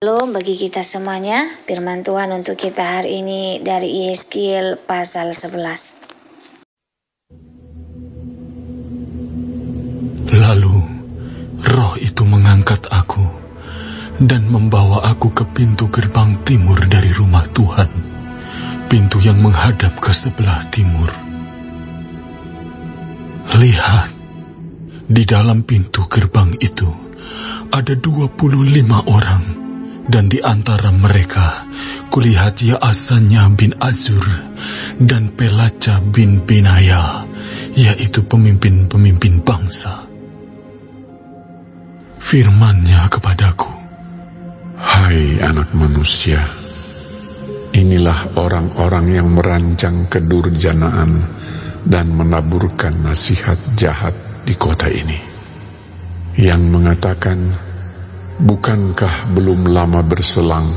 Shalom bagi kita semuanya. Firman Tuhan untuk kita hari ini dari Yeskil pasal 11. Lalu roh itu mengangkat aku dan membawa aku ke pintu gerbang timur dari rumah Tuhan, pintu yang menghadap ke sebelah timur. Lihat, di dalam pintu gerbang itu ada 25 orang. Dan di antara mereka, kulihat Yaasanya bin Azur dan Pelaca bin Benaya, yaitu pemimpin-pemimpin bangsa. Firman-Nya kepadaku, "Hai anak manusia, inilah orang-orang yang merancang kedurjanaan dan menaburkan nasihat jahat di kota ini, yang mengatakan, bukankah belum lama berselang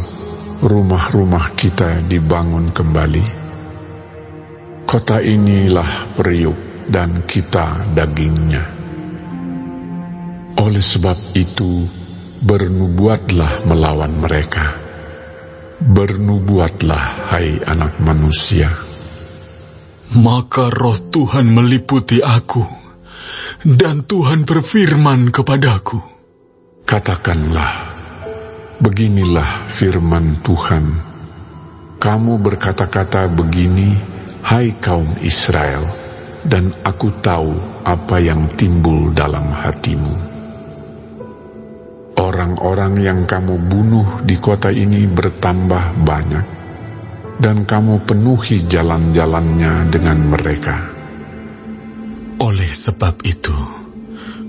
rumah-rumah kita dibangun kembali? Kota inilah periuk dan kita dagingnya. Oleh sebab itu, bernubuatlah melawan mereka. Bernubuatlah, hai anak manusia." Maka roh Tuhan meliputi aku, dan Tuhan berfirman kepadaku, "Katakanlah, beginilah firman Tuhan. Kamu berkata-kata begini, hai kaum Israel, dan aku tahu apa yang timbul dalam hatimu. Orang-orang yang kamu bunuh di kota ini bertambah banyak, dan kamu penuhi jalan-jalannya dengan mereka. Oleh sebab itu,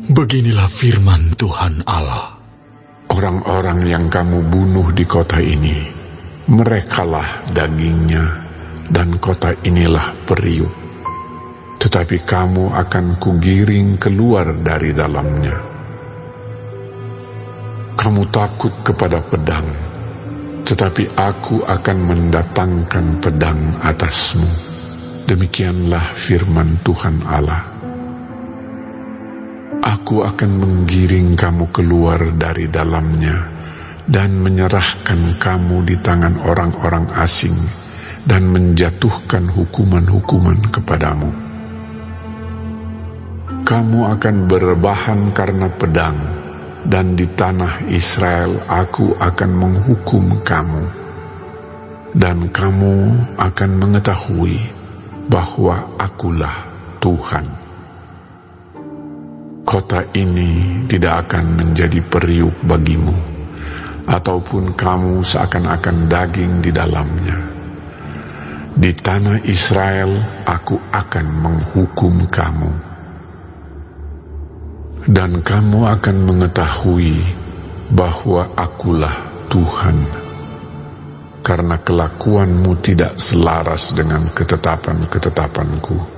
beginilah firman Tuhan Allah. Orang-orang yang kamu bunuh di kota ini, merekalah dagingnya, dan kota inilah periuk. Tetapi kamu akan kugiring keluar dari dalamnya. Kamu takut kepada pedang, tetapi aku akan mendatangkan pedang atasmu. Demikianlah firman Tuhan Allah. Aku akan menggiring kamu keluar dari dalamnya dan menyerahkan kamu di tangan orang-orang asing dan menjatuhkan hukuman-hukuman kepadamu. Kamu akan berbahan karena pedang, dan di tanah Israel aku akan menghukum kamu. Dan kamu akan mengetahui bahwa akulah Tuhan. Kota ini tidak akan menjadi periuk bagimu, ataupun kamu seakan-akan daging di dalamnya. Di tanah Israel aku akan menghukum kamu. Dan kamu akan mengetahui bahwa akulah Tuhan, karena kelakuanmu tidak selaras dengan ketetapan-ketetapanku,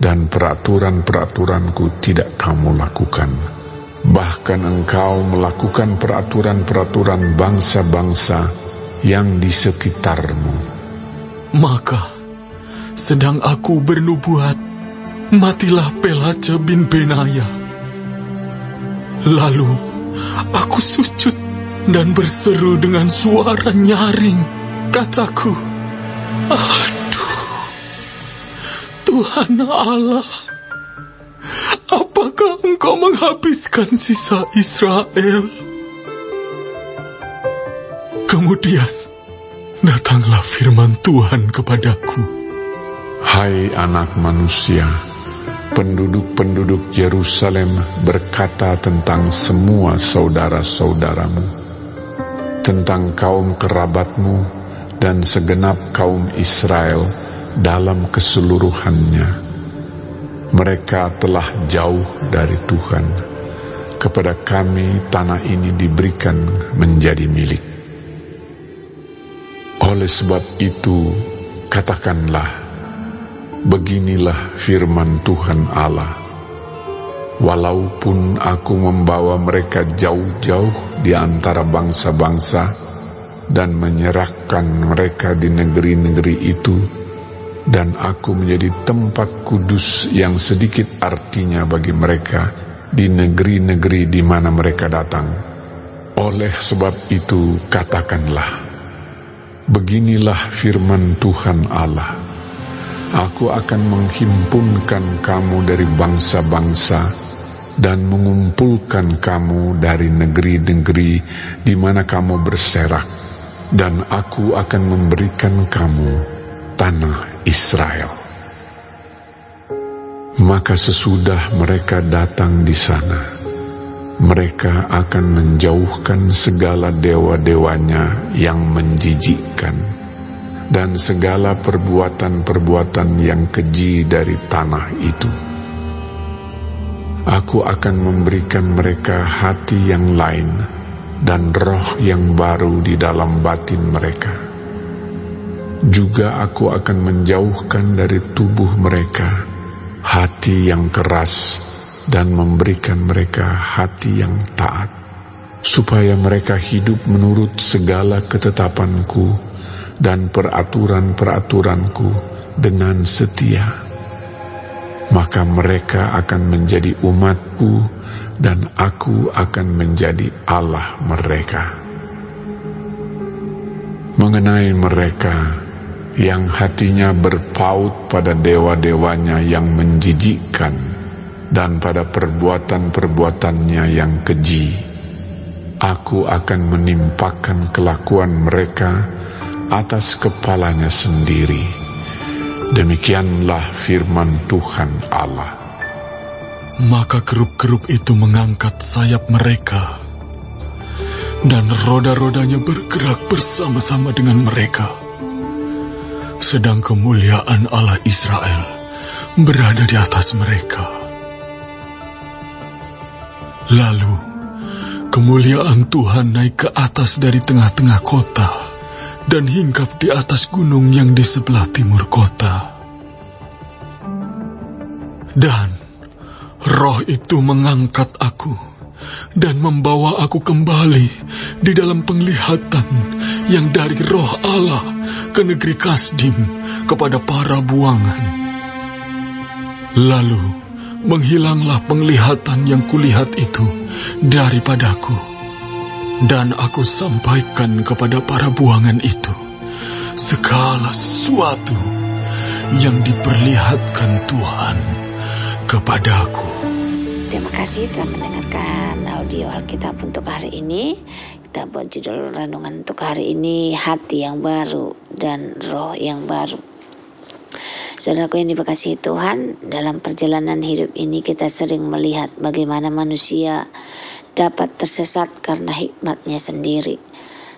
dan peraturan-peraturanku tidak kamu lakukan. Bahkan engkau melakukan peraturan-peraturan bangsa-bangsa yang di sekitarmu. Maka, sedang aku bernubuat, matilah Pelaca bin Benaya. Lalu, aku sujud dan berseru dengan suara nyaring. Kataku, aduh, Tuhan Allah, apakah Engkau menghabiskan sisa Israel? Kemudian datanglah firman Tuhan kepadaku. Hai anak manusia, penduduk-penduduk Yerusalem berkata tentang semua saudara-saudaramu, tentang kaum kerabatmu dan segenap kaum Israel dalam keseluruhannya. Mereka telah jauh dari Tuhan. Kepada kami tanah ini diberikan menjadi milik. Oleh sebab itu, katakanlah, beginilah firman Tuhan Allah. Walaupun aku membawa mereka jauh-jauh di antara bangsa-bangsa dan menyerahkan mereka di negeri-negeri itu, dan aku menjadi tempat kudus yang sedikit artinya bagi mereka di negeri-negeri di mana mereka datang. Oleh sebab itu katakanlah, beginilah firman Tuhan Allah, Aku akan menghimpunkan kamu dari bangsa-bangsa dan mengumpulkan kamu dari negeri-negeri di mana kamu berserak, dan Aku akan memberikan kamu tanah Israel. Maka sesudah mereka datang di sana, mereka akan menjauhkan segala dewa-dewanya yang menjijikkan dan segala perbuatan-perbuatan yang keji dari tanah itu. Aku akan memberikan mereka hati yang lain dan roh yang baru di dalam batin mereka. Juga Aku akan menjauhkan dari tubuh mereka hati yang keras dan memberikan mereka hati yang taat, supaya mereka hidup menurut segala ketetapan-Ku dan peraturan-peraturan-Ku dengan setia. Maka mereka akan menjadi umat-Ku dan Aku akan menjadi Allah mereka. Mengenai mereka yang hatinya berpaut pada dewa-dewanya yang menjijikkan dan pada perbuatan-perbuatannya yang keji, Aku akan menimpakan kelakuan mereka atas kepalanya sendiri. Demikianlah firman Tuhan Allah. Maka kerub-kerub itu mengangkat sayap mereka, dan roda-rodanya bergerak bersama-sama dengan mereka. Sedang kemuliaan Allah Israel berada di atas mereka. Lalu kemuliaan Tuhan naik ke atas dari tengah-tengah kota dan hinggap di atas gunung yang di sebelah timur kota. Dan roh itu mengangkat aku dan membawa aku kembali di dalam penglihatan yang dari roh Allah ke negeri Kasdim kepada para buangan. Lalu menghilanglah penglihatan yang kulihat itu daripadaku, dan aku sampaikan kepada para buangan itu segala sesuatu yang diperlihatkan Tuhan kepadaku. Terima kasih telah mendengarkan audio Alkitab untuk hari ini. Kita buat judul renungan untuk hari ini, hati yang baru dan roh yang baru. Saudaraku yang dikasihi Tuhan, dalam perjalanan hidup ini kita sering melihat bagaimana manusia dapat tersesat karena hikmatnya sendiri.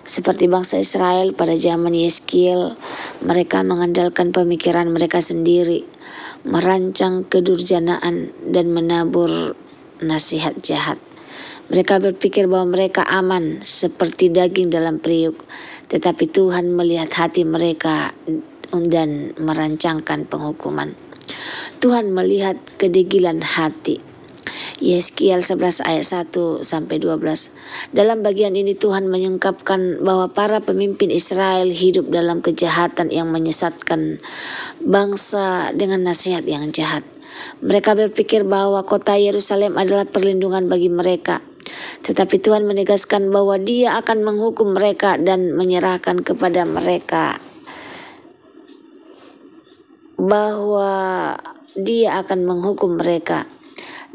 Seperti bangsa Israel pada zaman Yeskiel, mereka mengandalkan pemikiran mereka sendiri, merancang kedurjanaan dan menabur nasihat jahat. Mereka berpikir bahwa mereka aman seperti daging dalam periuk, tetapi Tuhan melihat hati mereka dan merancangkan penghukuman. Tuhan melihat kedegilan hati. Yeskiel 11 ayat 1-12. Dalam bagian ini Tuhan menyingkapkan bahwa para pemimpin Israel hidup dalam kejahatan yang menyesatkan bangsa dengan nasihat yang jahat. Mereka berpikir bahwa kota Yerusalem adalah perlindungan bagi mereka. Tetapi Tuhan menegaskan bahwa Dia akan menghukum mereka dan menyerahkan kepada mereka, bahwa Dia akan menghukum mereka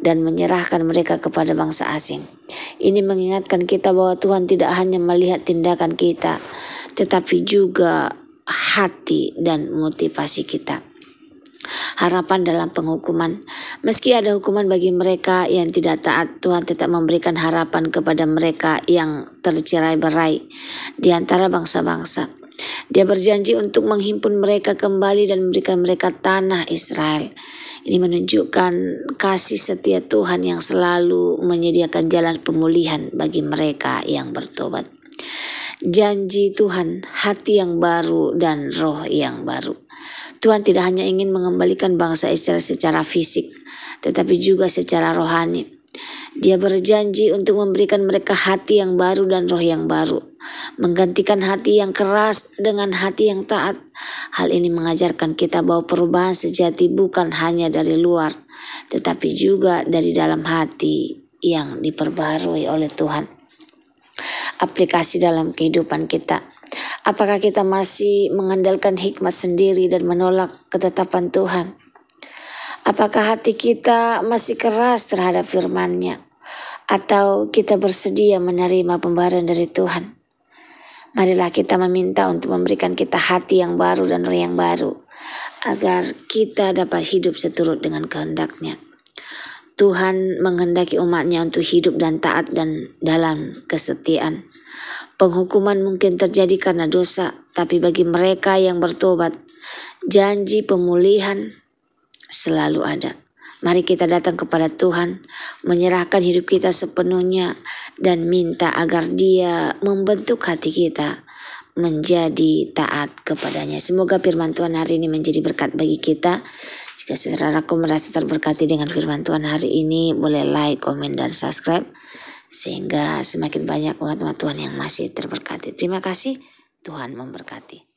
dan menyerahkan mereka kepada bangsa asing. Ini mengingatkan kita bahwa Tuhan tidak hanya melihat tindakan kita, tetapi juga hati dan motivasi kita. Harapan dalam penghukuman. Meski ada hukuman bagi mereka yang tidak taat, Tuhan tetap memberikan harapan kepada mereka yang tercerai-berai di antara bangsa-bangsa. Dia berjanji untuk menghimpun mereka kembali dan memberikan mereka tanah Israel. Ini menunjukkan kasih setia Tuhan yang selalu menyediakan jalan pemulihan bagi mereka yang bertobat. Janji Tuhan, hati yang baru dan roh yang baru. Tuhan tidak hanya ingin mengembalikan bangsa Israel secara fisik, tetapi juga secara rohani. Dia berjanji untuk memberikan mereka hati yang baru dan roh yang baru, menggantikan hati yang keras dengan hati yang taat. Hal ini mengajarkan kita bahwa perubahan sejati bukan hanya dari luar, tetapi juga dari dalam hati yang diperbaharui oleh Tuhan. aplikasi dalam kehidupan kita. Apakah kita masih mengandalkan hikmat sendiri dan menolak ketetapan Tuhan? Apakah hati kita masih keras terhadap firman-Nya? Atau kita bersedia menerima pembaruan dari Tuhan? Marilah kita meminta untuk memberikan kita hati yang baru dan roh yang baru, agar kita dapat hidup seturut dengan kehendak-Nya. Tuhan menghendaki umat-Nya untuk hidup dan taat dan dalam kesetiaan. Penghukuman mungkin terjadi karena dosa, tapi bagi mereka yang bertobat, janji pemulihan selalu ada. Mari kita datang kepada Tuhan, menyerahkan hidup kita sepenuhnya dan minta agar Dia membentuk hati kita menjadi taat kepadanya. Semoga firman Tuhan hari ini menjadi berkat bagi kita. Jika saudaraku merasa terberkati dengan firman Tuhan hari ini, boleh like, komen, dan subscribe, sehingga semakin banyak umat-umat Tuhan yang masih terberkati. Terima kasih, Tuhan memberkati.